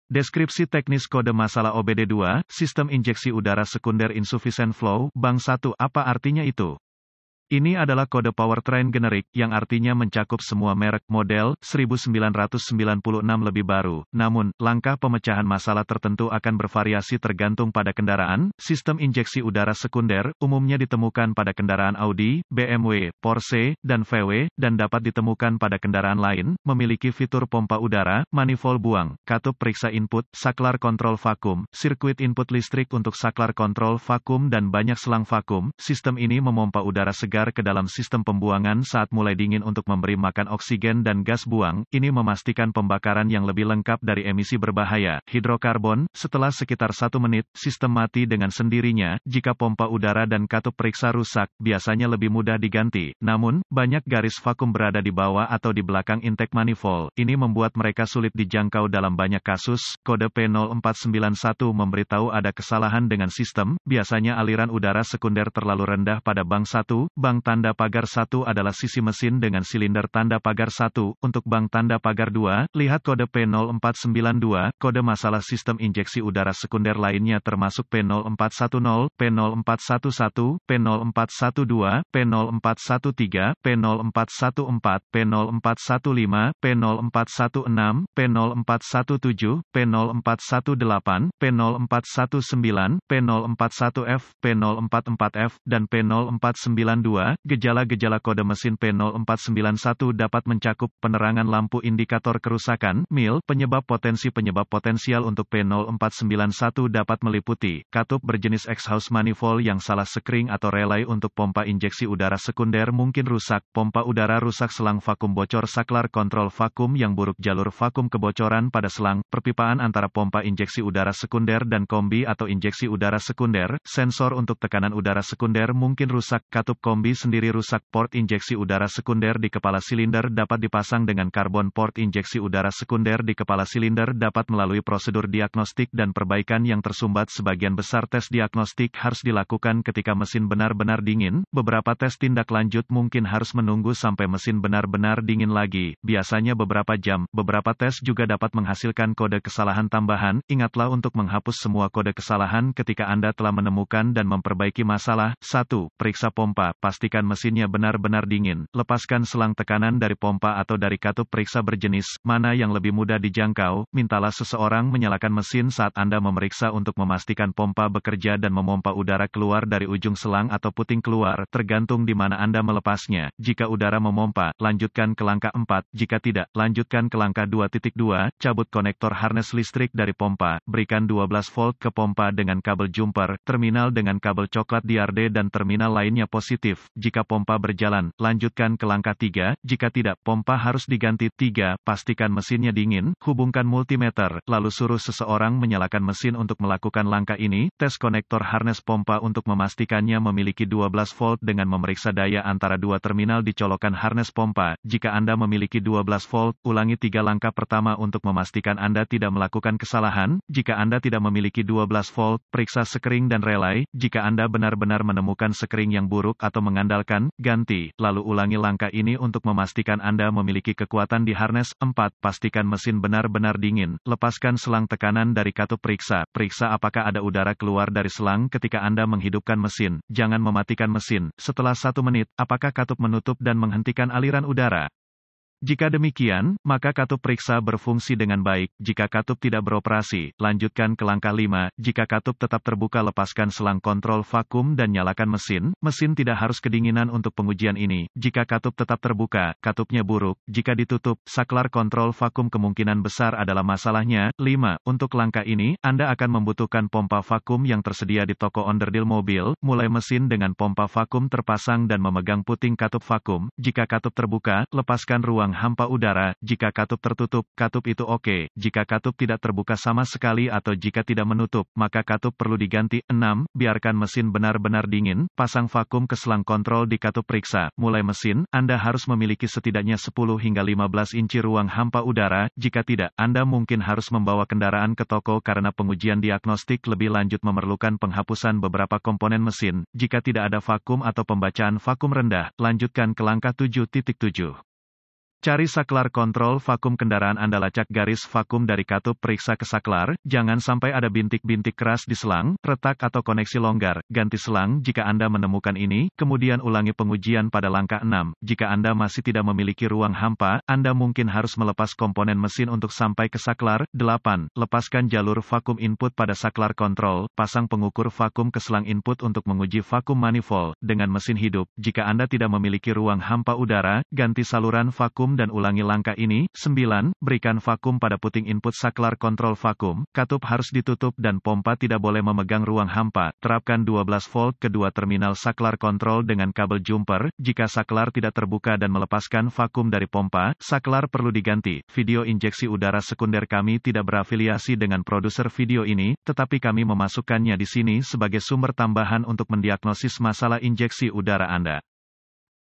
Deskripsi teknis kode masalah OBD2, Sistem Injeksi Udara Sekunder Insufficient Flow, Bank 1. Apa artinya itu? Ini adalah kode powertrain generik, yang artinya mencakup semua merek, model, 1996 lebih baru. Namun, langkah pemecahan masalah tertentu akan bervariasi tergantung pada kendaraan. Sistem injeksi udara sekunder, umumnya ditemukan pada kendaraan Audi, BMW, Porsche, dan VW, dan dapat ditemukan pada kendaraan lain, memiliki fitur pompa udara, manifold buang, katup periksa input, saklar kontrol vakum, sirkuit input listrik untuk saklar kontrol vakum dan banyak selang vakum. Sistem ini memompa udara segar ke dalam sistem pembuangan saat mulai dingin untuk memberi makan oksigen dan gas buang. Ini memastikan pembakaran yang lebih lengkap dari emisi berbahaya, hidrokarbon. Setelah sekitar 1 menit, sistem mati dengan sendirinya. Jika pompa udara dan katup periksa rusak, biasanya lebih mudah diganti. Namun, banyak garis vakum berada di bawah atau di belakang intake manifold. Ini membuat mereka sulit dijangkau dalam banyak kasus. Kode P0491 memberitahu ada kesalahan dengan sistem. Biasanya aliran udara sekunder terlalu rendah pada bank 1. Bank tanda pagar 1 adalah sisi mesin dengan silinder tanda pagar 1. Untuk bank tanda pagar 2, lihat kode P0492. Kode masalah sistem injeksi udara sekunder lainnya termasuk P0410, P0411, P0412, P0413, P0414, P0415, P0416, P0417, P0418, P0419, P04F, P04F, dan P0492. Gejala-gejala kode mesin P0491 dapat mencakup penerangan lampu indikator kerusakan, mil. Penyebab potensial untuk P0491 dapat meliputi katup berjenis exhaust manifold yang salah sekring atau relay untuk pompa injeksi udara sekunder mungkin rusak, pompa udara rusak, selang vakum bocor, saklar kontrol vakum yang buruk, jalur vakum kebocoran pada selang, perpipaan antara pompa injeksi udara sekunder dan kombi atau injeksi udara sekunder, sensor untuk tekanan udara sekunder mungkin rusak, katup kombi sendiri rusak, port injeksi udara sekunder di kepala silinder dapat dipasang dengan karbon. Port injeksi udara sekunder di kepala silinder dapat melalui prosedur diagnostik dan perbaikan yang tersumbat. Sebagian besar tes diagnostik harus dilakukan ketika mesin benar-benar dingin. Beberapa tes tindak lanjut mungkin harus menunggu sampai mesin benar-benar dingin lagi, biasanya beberapa jam. Beberapa tes juga dapat menghasilkan kode kesalahan tambahan. Ingatlah untuk menghapus semua kode kesalahan ketika Anda telah menemukan dan memperbaiki masalah. 1. Periksa pompa. Pastikan mesinnya benar-benar dingin. Lepaskan selang tekanan dari pompa atau dari katup periksa berjenis mana yang lebih mudah dijangkau. Mintalah seseorang menyalakan mesin saat Anda memeriksa untuk memastikan pompa bekerja dan memompa udara keluar dari ujung selang atau puting keluar, tergantung di mana Anda melepasnya. Jika udara memompa, lanjutkan ke langkah 4. Jika tidak, lanjutkan ke langkah 2.2. Cabut konektor harness listrik dari pompa. Berikan 12 volt ke pompa dengan kabel jumper, terminal dengan kabel coklat DRD dan terminal lainnya positif. Jika pompa berjalan, lanjutkan ke langkah 3. Jika tidak, pompa harus diganti. 3. Pastikan mesinnya dingin. Hubungkan multimeter, lalu suruh seseorang menyalakan mesin untuk melakukan langkah ini. Tes konektor harness pompa untuk memastikannya memiliki 12 volt dengan memeriksa daya antara dua terminal di colokan harness pompa. Jika Anda memiliki 12 volt, ulangi 3 langkah pertama untuk memastikan Anda tidak melakukan kesalahan. Jika Anda tidak memiliki 12 volt, periksa sekring dan relay. Jika Anda benar-benar menemukan sekring yang buruk atau mengandalkan, ganti. Lalu ulangi langkah ini untuk memastikan Anda memiliki kekuatan di harness. 4. Pastikan mesin benar-benar dingin. Lepaskan selang tekanan dari katup periksa. Periksa apakah ada udara keluar dari selang ketika Anda menghidupkan mesin. Jangan mematikan mesin. Setelah 1 menit, apakah katup menutup dan menghentikan aliran udara? Jika demikian, maka katup periksa berfungsi dengan baik. Jika katup tidak beroperasi, lanjutkan ke langkah 5. Jika katup tetap terbuka, lepaskan selang kontrol vakum dan nyalakan mesin. Mesin tidak harus kedinginan untuk pengujian ini. Jika katup tetap terbuka, katupnya buruk. Jika ditutup, saklar kontrol vakum kemungkinan besar adalah masalahnya. 5. Untuk langkah ini, Anda akan membutuhkan pompa vakum yang tersedia di toko onderdil mobil. Mulai mesin dengan pompa vakum terpasang dan memegang puting katup vakum. Jika katup terbuka, lepaskan ruang hampa udara. Jika katup tertutup, katup itu oke. Jika katup tidak terbuka sama sekali atau jika tidak menutup, maka katup perlu diganti. 6. Biarkan mesin benar-benar dingin. Pasang vakum ke selang kontrol di katup periksa. Mulai mesin, Anda harus memiliki setidaknya 10 hingga 15 inci ruang hampa udara. Jika tidak, Anda mungkin harus membawa kendaraan ke toko karena pengujian diagnostik lebih lanjut memerlukan penghapusan beberapa komponen mesin. Jika tidak ada vakum atau pembacaan vakum rendah, lanjutkan ke langkah 7.7. Cari saklar kontrol vakum kendaraan Anda. Lacak garis vakum dari katup, periksa ke saklar, jangan sampai ada bintik-bintik keras di selang, retak atau koneksi longgar. Ganti selang jika Anda menemukan ini, kemudian ulangi pengujian pada langkah 6. Jika Anda masih tidak memiliki ruang hampa, Anda mungkin harus melepas komponen mesin untuk sampai ke saklar. 8. Lepaskan jalur vakum input pada saklar kontrol, pasang pengukur vakum ke selang input untuk menguji vakum manifold dengan mesin hidup. Jika Anda tidak memiliki ruang hampa udara, ganti saluran vakum dan ulangi langkah ini. 9. Berikan vakum pada puting input saklar kontrol vakum. Katup harus ditutup dan pompa tidak boleh memegang ruang hampa. Terapkan 12 volt ke dua terminal saklar kontrol dengan kabel jumper. Jika saklar tidak terbuka dan melepaskan vakum dari pompa, saklar perlu diganti. Video injeksi udara sekunder kami tidak berafiliasi dengan produser video ini, tetapi kami memasukkannya di sini sebagai sumber tambahan untuk mendiagnosis masalah injeksi udara Anda.